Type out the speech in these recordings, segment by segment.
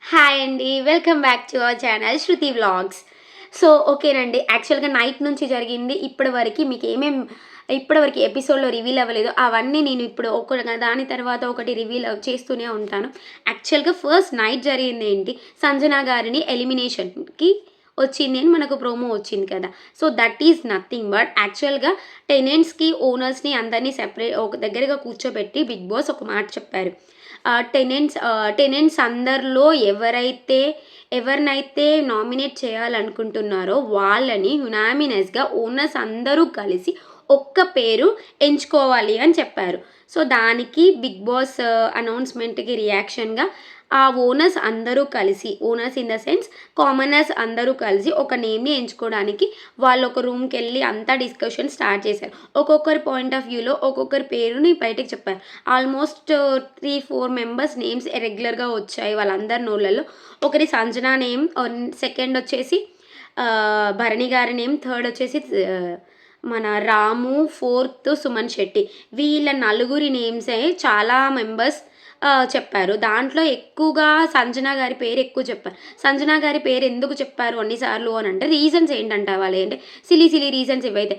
Hi అండి. Welcome back to our channel 'Shruti vlogs'. So, ఓకేనండి. యాక్చువల్‌గా నైట్ నుంచి జరిగింది ఇప్పటి వరకి ఇప్పటివరకు ఎపిసోడ్‌లో రివీల్ అవ్వలేదో అవన్నీ నేను ఇప్పుడు దాని తర్వాత ఒకటి రివీల్ చేస్తూనే ఉంటాను. యాక్చువల్‌గా ఫస్ట్ నైట్ జరిగిందేంటి, సంజన గారిని ఎలిమినేషన్‌కి వచ్చింది అని మనకు ప్రోమో వచ్చింది కదా! So, that is nothing but యాక్చువల్‌గా టెనెంట్స్‌కి, ఓనర్స్‌ని అందరిని ఒక దగ్గరగా కూర్చోబెట్టి బిగ్ బాస్ ఒక మాట చెప్పారు. టెనెంట్స్ అందరిలో ఎవరినైతే నామినేట్ చేయాలనుకుంటున్నారో వాళ్ళని యునానిమస్‌గా ఓనర్స్ అందరూ కలిసి ఒక్క పేరు ఎంచుకోవాలి అని చెప్పారు. సో, దానికి బిగ్ బాస్ అనౌన్స్‌మెంట్‌కి రియాక్షన్‌గా ఆ owners in the sense commoners అందరూ కలిసి ఒక నేమ్‌ని ఎంచుకోవడానికి వాళ్ళొక రూమ్‌కెళ్ళి అంతా డిస్కషన్ స్టార్ట్ చేశారు. ఒక్కొక్కరి పాయింట్ ఆఫ్ వ్యూలో ఒక్కొక్కరి పేరుని బయటకి చెప్పారు. ఆల్మోస్ట్ 3, 4 మెంబర్స్ నేమ్స్ రెగ్యులర్‌గా వచ్చాయి వాళ్ళందరి నోళ్ళలో. ఒకరి సంజన నేమ్, సెకండ్ వచ్చేసి భరణి గారి నేమ్, థర్డ్ వచ్చేసి మన రాము, ఫోర్త్ సుమన్ శెట్టి. వీళ్ళ నలుగురి నేమ్సే చాలా మెంబర్స్ చెప్పారు. దాంట్లో ఎక్కువగా సంజన గారి పేరు ఎక్కువ చెప్పారు. సంజన గారి పేరు ఎందుకు చెప్పారు అన్ని సార్లు అనంటే రీజన్స్ ఏంటంటే వాళ్ళేంటి సిలీ రీజన్స్ ఇవైతే.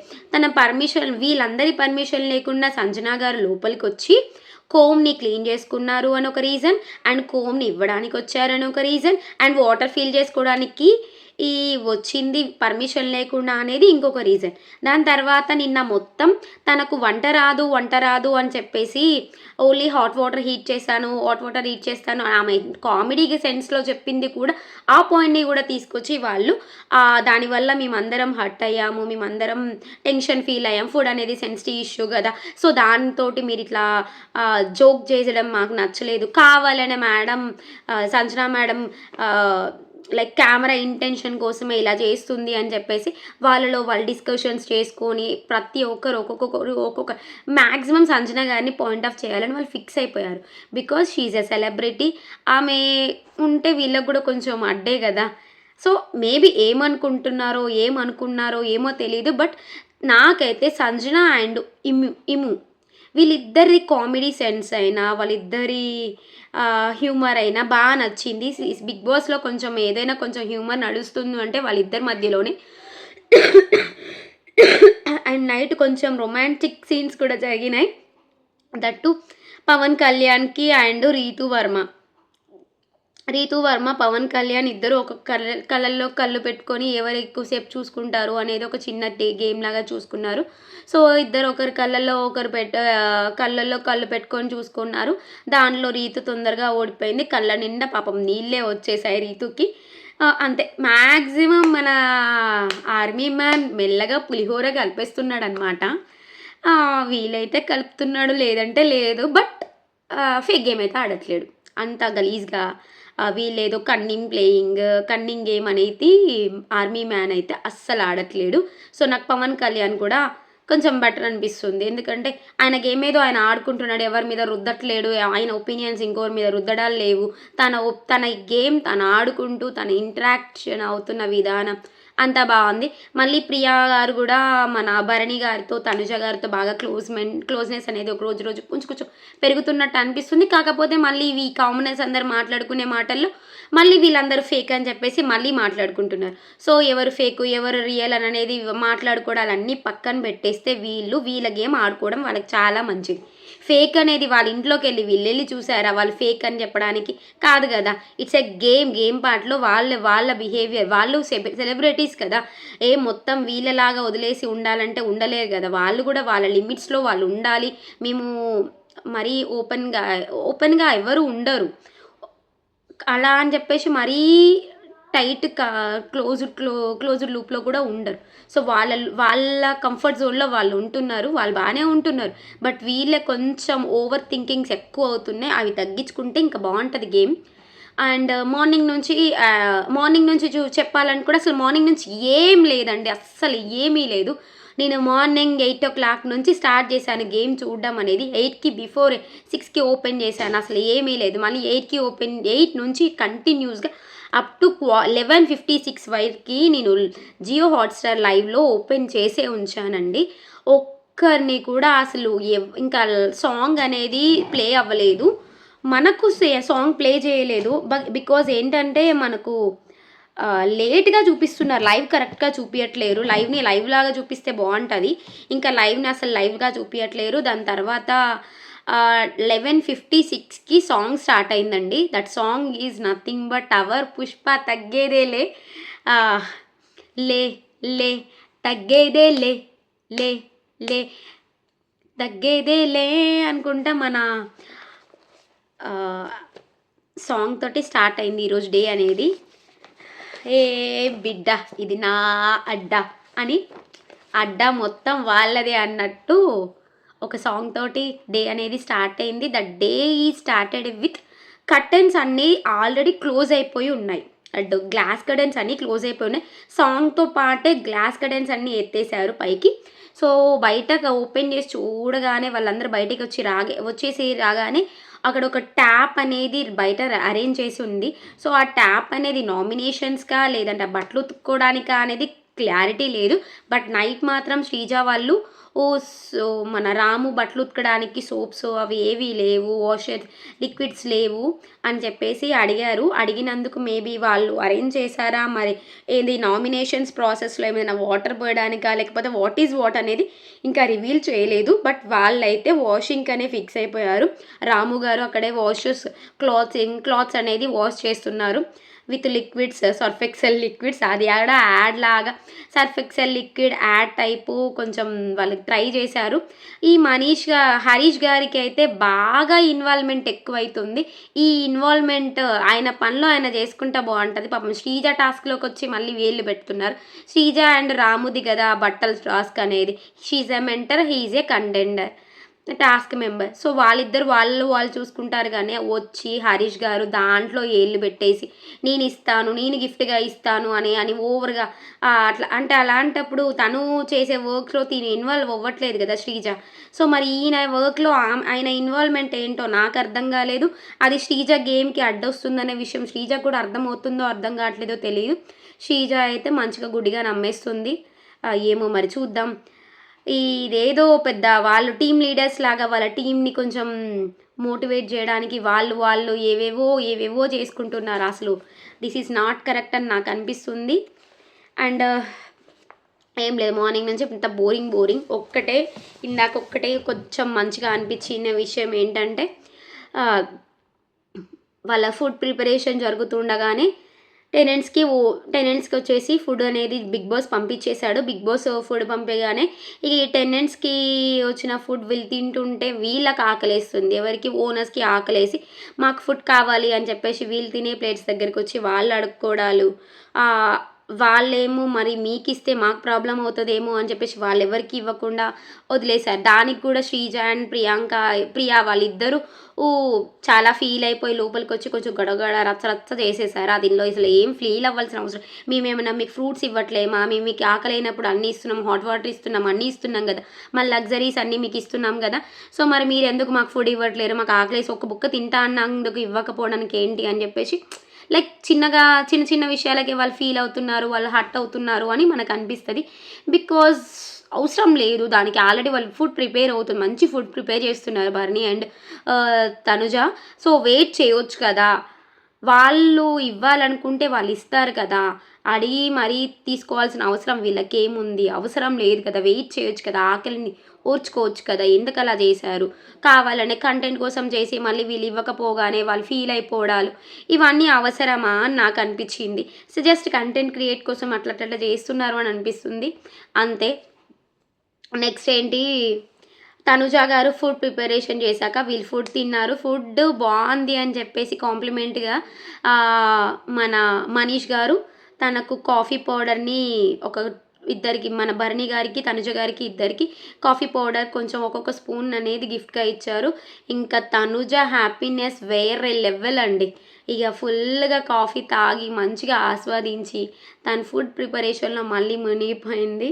వీళ్ళందరి పర్మిషన్ లేకుండా సంజన గారు లోపలికొచ్చి కోమ్‌ని క్లీన్ చేసుకున్నారు అని ఒక రీజన్, అండ్ కోమ్‌ని ఇవ్వడానికి వచ్చారని ఒక రీజన్, అండ్ వాటర్ ఫిల్ చేసుకోవడానికి వచ్చింది పర్మిషన్ లేకుండా అనేది ఇంకొక రీజన్. దాని తర్వాత నిన్న మొత్తం తనకు వంట రాదు అని చెప్పేసి ఓన్లీ హాట్ వాటర్ హీట్ చేస్తాను ఆమె కామెడీ సెన్స్‌లో చెప్పింది కూడా ఆ పాయింట్‌ని కూడా తీసుకొచ్చి వాళ్ళు దానివల్ల మేమందరం హర్ట్ అయ్యాము, మేమందరం టెన్షన్ ఫీల్ అయ్యాం. ఫుడ్ అనేది సెన్సిటివ్ ఇష్యూ కదా! సో, దానితోటి మీరిట్లా జోక్ చేసడం మాకు నచ్చలేదు. కావాలనే Sanjana madam like camera intention కోసమే ఇలా చేస్తుంది అని చెప్పేసి వాళ్ళు డిస్కషన్స్ చేసుకొని ప్రతి ఒక్కరు ఒక్కొక్క మ్యాక్సిమం సంజన గారిని పాయింట్ ఆఫ్ చేయాలని వాళ్ళు ఫిక్స్ అయిపోయారు. Because she is a celebrity. ఆమె ఉంటే వీళ్ళకి కూడా కొంచెం అడ్డే కదా! సో, మేబీ ఏమనుకున్నారో ఏమో తెలీదు. బట్ నాకైతే సంజన అండ్ ఇము వీళ్ళిద్దరి కామెడీ సెన్స్ అయినా, వాళ్ళిద్దరి హ్యూమర్ అయినా బాగా నచ్చింది. బిగ్ బాస్‌లో కొంచెం ఏదైనా కొంచెం హ్యూమర్ నడుస్తుంది అంటే వాళ్ళిద్దరి మధ్యలోనే. అండ్ నైట్ కొంచెం రొమాంటిక్ సీన్స్ కూడా జరిగినాయి. దట్ టూ పవన్ కళ్యాణ్‌కి అండ్ రీతూ వర్మ, పవన్ కళ్యాణ్ ఇద్దరు ఒక కళ్ళల్లో కళ్ళు పెట్టుకొని ఎవరు ఎక్కువసేపు చూసుకుంటారు అనేది ఒక చిన్న గేమ్ లాగా చూసుకున్నారు. సో, ఇద్దరు ఒకరి కళ్ళల్లో కళ్ళు పెట్టుకొని చూసుకున్నారు. దాంట్లో రీతు తొందరగా ఓడిపోయింది. కళ్ళ నిండా పాపం నీళ్ళే వచ్చేసాయి రీతుకి. అంతే మ్యాక్సిమం మన ఆర్మీ మ్యాన్ మెల్లగా పులిహోర కలిపేస్తున్నాడనమాట. వీలైతే కలుపుతున్నాడు, లేదంటే లేదు. బట్ ఫేక్ గేమ్ అయితే ఆడట్లేడు. అంత గలీజ్‌గా వీళ్ళేదో కన్నింగ్ గేమ్ అనేది ఆర్మీ మ్యాన్ అయితే అస్సలు ఆడట్లేడు. సో, నాకు పవన్ కళ్యాణ్ కూడా కొంచెం బెటర్ అనిపిస్తుంది. ఎందుకంటే ఆయన గేమ్ ఏదో ఆయన ఆడుకుంటున్నాడు. ఎవరి మీద రుద్దట్లేడు. ఆయన ఒపీనియన్స్ ఇంకొకరి మీద రుద్దడాలు లేవు. తన గేమ్ తను ఆడుకుంటూ తన ఇంటరాక్షన్ అవుతున్న విధానం అంతా బాగుంది. మళ్ళీ ప్రియా గారు కూడా మన భరణి గారితో, తనుజ గారితో బాగా క్లోజ్‌నెస్ అనేది ఒక రోజు కొంచెం పెరుగుతున్నట్టు అనిపిస్తుంది. కాకపోతే మళ్ళీ ఇవి కామనర్స్ అందరూ మాట్లాడుకునే మాటల్లో మళ్ళీ వీళ్ళందరూ ఫేక్ అని చెప్పేసి మళ్ళీ మాట్లాడుకుంటున్నారు. సో, ఎవరు ఫేకు, ఎవరు రియల్ అనేది మాట్లాడుకోవడాలన్నీ పక్కన పెట్టేస్తే వీళ్ళ గేమ్ ఆడుకోవడం వాళ్ళకి చాలా మంచిది. ఫేక్ అనేది వాళ్ళ ఇంట్లోకెళ్ళి వీళ్ళెళ్ళి చూసారా వాళ్ళు ఫేక్ అని చెప్పడానికి కాదు కదా! ఇట్స్ ఎ గేమ్ పార్ట్‌లో వాళ్ళ బిహేవియర్ వాళ్ళు సెలబ్రిటీస్ కదా! మొత్తం వీళ్ళలాగా వదిలేసి ఉండాలంటే ఉండలేరు కదా! వాళ్ళు కూడా వాళ్ళ లిమిట్స్‌లో వాళ్ళు ఉండాలి. మేము మరీ ఓపెన్‌గా ఎవరు ఉండరు. అలా అని చెప్పేసి మరీ టైట్ క్లోజ్డ్ లూప్‌లో కూడా ఉండరు. సో, వాళ్ళ కంఫర్ట్ జోన్‌లో వాళ్ళు ఉంటున్నారు. వాళ్ళు బాగానే ఉంటున్నారు. బట్ వీళ్ళే కొంచెం ఓవర్ థింకింగ్స్ ఎక్కువ అవుతున్నాయి. అవి తగ్గించుకుంటే ఇంకా బాగుంటుంది గేమ్. అండ్ మార్నింగ్ నుంచి చెప్పాలని కూడా అసలు మార్నింగ్ నుంచి ఏం లేదండి. అస్సలు ఏమీ లేదు. నేను మార్నింగ్ 8:00 నుంచి స్టార్ట్ చేశాను గేమ్ చూడడం అనేది. 8కి బిఫోర్ 6కి ఓపెన్ చేశాను. అసలు ఏమీ లేదు. మళ్ళీ 8 నుంచి కంటిన్యూస్‌గా అప్ టు 11:56 వరకి నేను జియో హాట్‌స్టార్ లైవ్‌లో ఓపెన్ చేసే ఉంచానండి. ఒక్కరిని కూడా అసలు ఇంకా సాంగ్ అనేది ప్లే అవ్వలేదు. మనకు సాంగ్ ప్లే చేయలేదు. బికాజ్ ఏంటంటే మనకు లేట్‌గా చూపిస్తున్నారు. లైవ్ కరెక్ట్‌గా చూపియట్లేరు. లైవ్‌ని లైవ్ లాగా చూపిస్తే బావుంటది. ఇంకా లైవ్‌ని అసలు లైవ్‌గా చూపియట్లేరు. దాని తర్వాత 11:56కి సాంగ్ స్టార్ట్ అయిందండి. That song is nothing but our 'Pushpa తగ్గేదేలే'. ఆహ్, లే లే తగ్గేదేలే లే లే తగ్గేదేలే అనుకుంటా మన ఆహ్, సాంగ్ తోటి స్టార్ట్ అయింది ఈరోజు డే అనేది. ఏ బిడ్డ ఇది నా అడ్డా అని అడ్డా మొత్తం వాళ్ళదే అన్నట్టు ఒక సాంగ్ తోటి డే అనేది స్టార్ట్ అయింది. ద డే ఈ స్టార్టెడ్ విత్ కర్టెన్స్ అన్నీ ఆల్రెడీ క్లోజ్ అయిపోయి ఉన్నాయి. అండ్ గ్లాస్ కర్టెన్స్ అన్నీ క్లోజ్ అయిపోయి ఉన్నాయి. సాంగ్తో పాటే గ్లాస్ కర్టెన్స్ అన్నీ ఎత్తేసారు పైకి. సో బయట ఓపెన్ చేసి చూడగానే వాళ్ళందరూ బయటికి వచ్చేసి రాగానే అక్కడ ఒక ట్యాప్ అనేది బయట అరేంజ్ చేసి ఉంది. సో ఆ ట్యాప్ అనేది నామినేషన్స్‌కా లేదంటే బట్టలు ఉతుక్కోవడానికా అనేది క్లారిటీ లేదు. బట్ నైట్ మాత్రం శ్రీజ వాళ్ళు సో మన రాము బట్టలు ఉతకడానికి సోప్స్ అవి ఏవీ లేవు, లిక్విడ్స్ లేవు అని చెప్పేసి అడిగారు. అడిగినందుకు మేబీ వాళ్ళు అరేంజ్ చేశారా మరి ఏది నామినేషన్స్ ప్రాసెస్‌లో ఏమైనా వాటర్ పోయడానికా లేకపోతే వాట్ ఈజ్ వాట్ అనేది ఇంకా రివీల్ చేయలేదు. బట్ వాళ్ళైతే వాషింగ్‌కనే ఫిక్స్ అయిపోయారు. రాము గారు అక్కడే క్లాత్స్ అనేది వాష్ చేస్తున్నారు with liquids, Surf Excel liquids. అది కూడా యాడ్ లాగా Surf Excel liquid add type కొంచెం వాళ్ళు ట్రై చేశారు. ఈ హరీష్ గారికి అయితే బాగా ఇన్వాల్వ్మెంట్ ఎక్కువైతుంది. ఈ ఇన్వాల్వ్మెంట్ ఆయన పనిలో ఆయన చేసుకుంటే బాగుంటుంది. పాపం శ్రీజ టాస్క్లోకి వచ్చి మళ్ళీ వేళ్ళు పెడుతున్నారు. శ్రీజ అండ్ రాముది కదా బట్టల టాస్క్ అనేది. She's a mentor, he's a contender, task member. So వాళ్ళిద్దరు వాళ్ళు చూసుకుంటారు. కానీ వచ్చి హరీష్ గారు దాంట్లో ఏళ్ళు పెట్టేసి నేను గిఫ్ట్గా ఇస్తాను అని ఓవర్గా అట్లా అంటే అలాంటప్పుడు తను చేసే వర్క్లో తిని ఇన్వాల్వ్ అవ్వట్లేదు కదా శ్రీజ. సో మరి ఈయన వర్క్లో ఆయన ఇన్వాల్వ్మెంట్ ఏంటో నాకు అర్థం కాలేదు. అది శ్రీజ గేమ్కి అడ్డొస్తుందనే విషయం శ్రీజ కూడా అర్థమవుతుందో అర్థం కావట్లేదో తెలియదు. శ్రీజ అయితే మంచిగా గుడ్డిగా నమ్మేస్తుంది. ఏమో మరి చూద్దాం. ఇదేదో పెద్ద వాళ్ళు టీమ్ లీడర్స్ లాగా వాళ్ళ టీంని కొంచెం మోటివేట్ చేయడానికి వాళ్ళు ఏవేవో చేసుకుంటున్నారు. అసలు దిస్ ఈజ్ నాట్ కరెక్ట్ అని నాకు అనిపిస్తుంది. అండ్ ఏం లేదు, మార్నింగ్ నుంచి ఇంత బోరింగ్ ఒక్కటే కొంచెం మంచిగా అనిపించిన విషయం ఏంటంటే వాళ్ళ ఫుడ్ ప్రిపరేషన్ జరుగుతుండగానే టెనెంట్స్కి వచ్చేసి ఫుడ్ అనేది బిగ్ బాస్ పంపించేశాడు. బిగ్ బాస్ ఫుడ్ పంపగానే ఈ టెనెంట్స్కి వచ్చిన ఫుడ్ వీళ్ళు తింటుంటే వీళ్ళకి ఆకలేస్తుంది. ఎవరికి? ఓనర్స్కి ఆకలేసి మాకు ఫుడ్ కావాలి అని చెప్పేసి వీళ్ళు తినే ప్లేట్స్ దగ్గరికి వచ్చి వాళ్ళు అడుక్కోవడాలు. వాళ్ళేమో మరి మీకు ఇస్తే మాకు ప్రాబ్లం అవుతుందేమో అని చెప్పేసి వాళ్ళు ఎవరికి ఇవ్వకుండా వదిలేశారు. దానికి కూడా శ్రీజ అండ్ ప్రియా వాళ్ళిద్దరూ చాలా ఫీల్ అయిపోయి లోపలికి వచ్చి కొంచెం గడగడ రచ్చ చేసేసారు. దీనిలో అసలు ఏం ఫీల్ అవ్వాల్సిన అవసరం, మేమేమన్నా మీకు ఫ్రూట్స్ ఇవ్వట్లేమా, మేము మీకు ఆకలైనప్పుడు అన్నీ ఇస్తున్నాం, హాట్ వాటర్ ఇస్తున్నాం, అన్నీ ఇస్తున్నాం కదా, మళ్ళీ లగ్జరీస్ అన్నీ మీకు ఇస్తున్నాం కదా. సో మరి మీరు ఎందుకు మాకు ఫుడ్ ఇవ్వట్లేరు, మాకు ఆకలేసి ఒక బుక్క తింటా అన్నందుకు ఇవ్వకపోవడానికి ఏంటి అని చెప్పేసి లైక్ చిన్న విషయాలకే వాళ్ళు ఫీల్ అవుతున్నారు, వాళ్ళు హర్ట్ అవుతున్నారు అని మనకు అనిపిస్తుంది. బికాజ్ అవసరం లేదు దానికి. ఆల్రెడీ వాళ్ళు ఫుడ్ ప్రిపేర్ అవుతుంది, మంచి ఫుడ్ ప్రిపేర్ చేస్తున్నారు బర్నీ అండ్ తనుజ. సో వెయిట్ చేయొచ్చు కదా, వాళ్ళు ఇవ్వాలనుకుంటే వాళ్ళు ఇస్తారు కదా, అడిగి మరీ తీసుకోవాల్సిన అవసరం వీళ్ళకేముంది? అవసరం లేదు కదా, వెయిట్ చేయొచ్చు కదా, ఆకలిని ఓర్చుకోవచ్చు కదా. ఎందుకు అలా చేశారు? కావాలనే కంటెంట్ కోసం చేసి మళ్ళీ వీళ్ళు ఇవ్వకపోగానే వాళ్ళు ఫీల్ అయిపోవడాలు ఇవన్నీ అవసరమా అని నాకు అనిపించింది. సో జస్ట్ కంటెంట్ క్రియేట్ కోసం అట్లా చేస్తున్నారు అని అనిపిస్తుంది అంతే. నెక్స్ట్ ఏంటి, తనుజ గారు ఫుడ్ ప్రిపరేషన్ చేశాక వీళ్ళు ఫుడ్ తిన్నారు. ఫుడ్ బాగుంది అని చెప్పేసి కాంప్లిమెంట్గా మన మనీష్ గారు తనకు కాఫీ పౌడర్ని ఇద్దరికి, మన భరణి గారికి తనుజ గారికి ఇద్దరికి కాఫీ పౌడర్ కొంచెం ఒక్కొక్క స్పూన్ అనేది గిఫ్ట్గా ఇచ్చారు. ఇంకా తనుజ హ్యాపీనెస్ వేరే లెవెల్ అండి. ఇక ఫుల్గా కాఫీ తాగి మంచిగా ఆస్వాదించి తన ఫుడ్ ప్రిపరేషన్లో మళ్ళీ మునిగిపోయింది.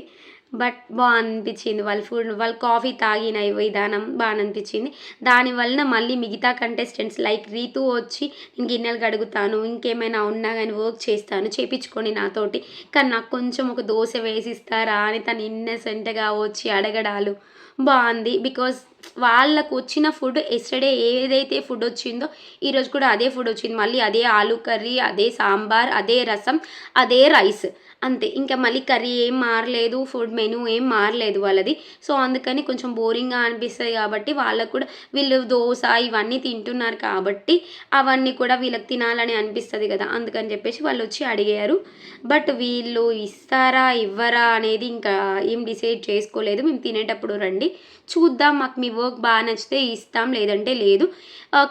బట్ బాగా అనిపించింది వాళ్ళు కాఫీ తాగిన విధానం బాగా అనిపించింది. దానివలన మళ్ళీ మిగతా కంటెస్టెంట్స్ లైక్ రీతు వచ్చి నేను గిన్నెలు కడుగుతాను, ఇంకేమైనా ఉన్నా కానీ వర్క్ చేస్తాను, చేపించుకొని నాతోటి, కానీ నాకు కొంచెం ఒక దోశ వేసిస్తారా అని తను ఇన్నసెంట్గా వచ్చి అడగడాలు బాగుంది. బికాజ్ వాళ్ళకు వచ్చిన ఫుడ్ ఎస్టర్డే ఏదైతే ఫుడ్ వచ్చిందో ఈరోజు కూడా అదే ఫుడ్ వచ్చింది. మళ్ళీ అదే ఆలు కర్రీ, అదే సాంబార్, అదే రసం, అదే రైస్ అంతే. ఇంకా మళ్ళీ కర్రీ ఏం మారలేదు, ఫుడ్ మెనూ ఏం మారలేదు వాళ్ళది. సో అందుకని కొంచెం బోరింగ్గా అనిపిస్తుంది కాబట్టి వాళ్ళకు కూడా వీళ్ళు దోశ ఇవన్నీ తింటున్నారు కాబట్టి అవన్నీ కూడా వీళ్ళకి తినాలని అనిపిస్తుంది కదా, అందుకని చెప్పేసి వాళ్ళు వచ్చి అడిగారు. బట్ వీళ్ళు ఇస్తారా ఇవ్వరా అనేది ఇంకా ఏం డిసైడ్ చేసుకోలేదు. మేము తినేటప్పుడు రండి, చూద్దాం, మాకు మీ వర్క్ బాగా నచ్చితే ఇస్తాం, లేదంటే లేదు.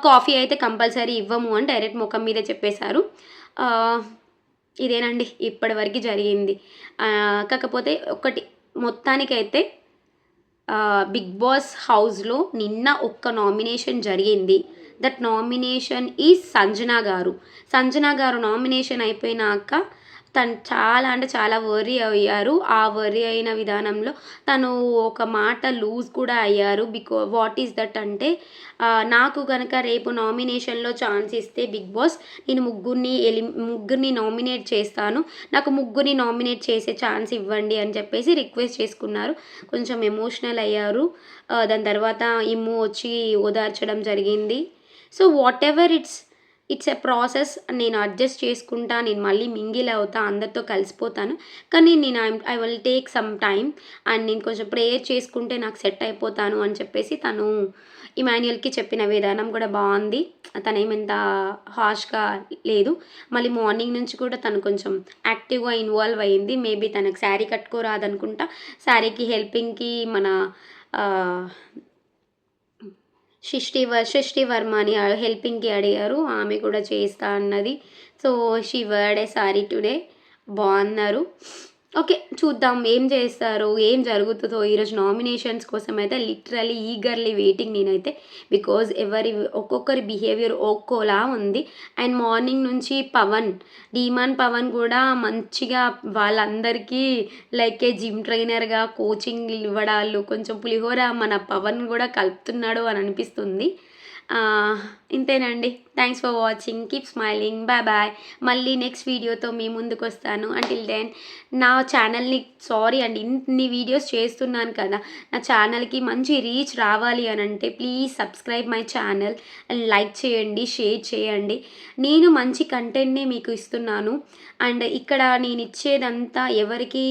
కాఫీ అయితే కంపల్సరీ ఇవ్వము అని డైరెక్ట్ ముఖం మీద చెప్పేశారు. ఇదేనండి ఇప్పటివరకు జరిగింది. కాకపోతే ఒకటి మొత్తానికైతే బిగ్ బాస్ హౌస్లో నిన్న ఒక్క నామినేషన్ జరిగింది. దట్ నామినేషన్ ఈజ్ సంజన గారు. సంజన గారు నామినేషన్ అయిపోయినాక తను చాలా అంటే చాలా వర్రీ అయ్యారు. ఆ వర్రీ అయిన విధానంలో తను ఒక మాట లూజ్ కూడా అయ్యారు. వాట్ ఈస్ దట్ అంటే, నాకు కనుక రేపు నామినేషన్లో ఛాన్స్ ఇస్తే బిగ్ బాస్, నేను ముగ్గురిని నామినేట్ చేస్తాను, నాకు ముగ్గురిని నామినేట్ చేసే ఛాన్స్ ఇవ్వండి అని చెప్పేసి రిక్వెస్ట్ చేసుకున్నారు. కొంచెం ఎమోషనల్ అయ్యారు. దాని తర్వాత ఇమ్ము వచ్చి ఓదార్చడం జరిగింది. So what ever it's a process. నేను అడ్జస్ట్ చేసుకుంటా, నేను మళ్ళీ మింగిల్ అవుతా, అందరితో కలిసిపోతాను. కానీ నేను I will take some time and నేను కొంచెం ప్రేయర్ చేసుకుంటే నాకు సెట్ అయిపోతాను అని చెప్పేసి తను ఇమాన్యుయల్కి చెప్పిన విధానం కూడా బాగుంది. తనేమంత హార్ష్గా లేదు. మళ్ళీ మార్నింగ్ నుంచి కూడా తను కొంచెం యాక్టివ్గా ఇన్వాల్వ్ అయ్యింది. మేబీ తనకు శారీ కట్టుకోరాదనుకుంటా, శారీకి హెల్పింగ్కి మన సృష్టి వర్మని హెల్పింగ్కి అడిగారు, ఆమె కూడా చేస్తా అన్నది. So she wore a sari today. బాగున్నారు. ఓకే, చూద్దాం ఏం చేస్తారో, ఏం జరుగుతుందో. ఈరోజు నామినేషన్స్ కోసం అయితే లిటరలీ ఈగర్లీ వెయిటింగ్ నేనైతే. బికాజ్ ఒక్కొక్కరి బిహేవియర్ ఒక్కోలా ఉంది. అండ్ మార్నింగ్ నుంచి డీమాన్ పవన్ కూడా మంచిగా వాళ్ళందరికీ లైక్ ఏ జిమ్ ట్రైనర్గా కోచింగ్ ఇవ్వడాలు, కొంచెం పులిహోర మన పవన్ కూడా కలుపుతున్నాడు అని అనిపిస్తుంది. ఇంతేనండి. Thanks for watching. Keep smiling. Bye. మళ్ళీ నెక్స్ట్ వీడియోతో మీ ముందుకు వస్తాను. అంటిల్ దెన్ నా ఛానల్ని, సారీ అండి ఇన్ని వీడియోస్ చేస్తున్నాను కదా, నా ఛానల్కి మంచి రీచ్ రావాలి అని అంటే please subscribe my channel and like చేయండి, షేర్ చేయండి. నేను మంచి కంటెంట్ని మీకు ఇస్తున్నాను. అండ్ ఇక్కడ నేను ఇచ్చేదంతా ఎవరికి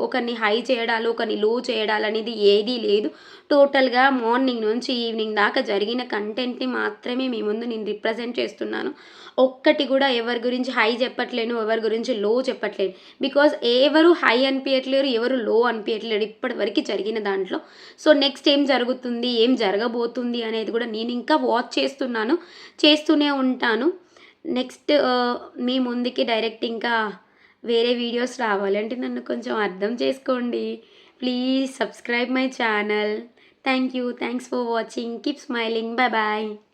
ఒకరిని హై చేయడాలు, ఒకరిని లో చేయడాలు అనేది ఏదీ లేదు. టోటల్గా మార్నింగ్ నుంచి ఈవినింగ్ దాకా జరిగిన కంటెంట్ని మాత్రమే మీ ముందు నేను రిప్రజెంట్ చేస్తున్నాను. ఒక్కటి కూడా ఎవరి గురించి హై చెప్పట్లేను, ఎవరి గురించి లో చెప్పట్లేను. బికాజ్ ఎవరు హై అనిపించట్లేరు, ఎవరు లో అనిపించట్లేరు ఇప్పటివరకు జరిగిన దాంట్లో. సో నెక్స్ట్ ఏం జరుగుతుంది, ఏం జరగబోతుంది అనేది కూడా నేను ఇంకా వాచ్ చేస్తూనే ఉంటాను. నెక్స్ట్ మీ ముందుకి డైరెక్ట్ ఇంకా వేరే వీడియోస్ రావాలంటే నన్ను కొంచెం అర్థం చేసుకోండి. Please subscribe my channel. Thank you. Thanks for watching. Keep smiling. Bye bye.